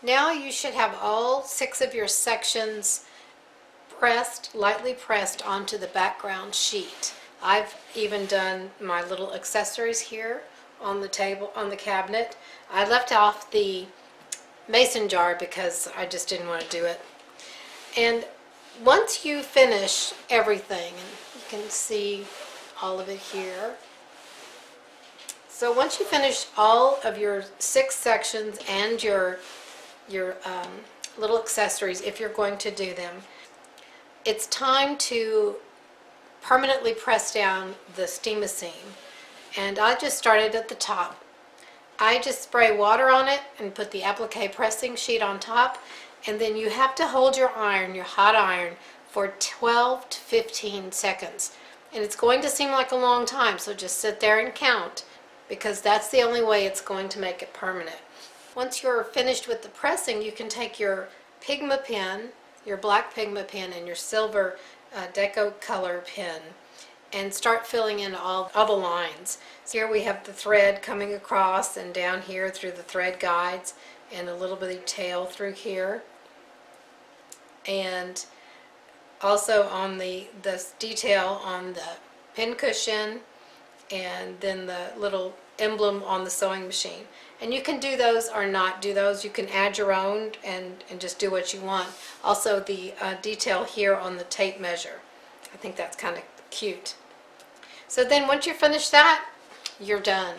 Now you should have all 6 of your sections pressed, lightly pressed onto the background sheet. I've even done my little accessories here on the table, on the cabinet. I left off the mason jar because I just didn't want to do it. And once you finish everything, and you can see all of it here. So once you finish all of your 6 sections and your little accessories, if you're going to do them, it's time to permanently press down the Steam-A-Seam. And I just started at the top. I just spray water on it and put the applique pressing sheet on top, and then you have to hold your iron, your hot iron, for 12 to 15 seconds. And it's going to seem like a long time, so just sit there and count, because that's the only way it's going to make it permanent. Once you're finished with the pressing, you can take your Pigma pen, your black Pigma pen, and your silver Deco Color pen, and start filling in all the lines. So here we have the thread coming across, and down here through the thread guides, and a little bit of tail through here. And also on the detail on the pin cushion, and then the little emblem on the sewing machine. And you can do those or not do those. You can add your own and just do what you want. Also the detail here on the tape measure. I think that's kind of cute. So then once you finish that, you're done.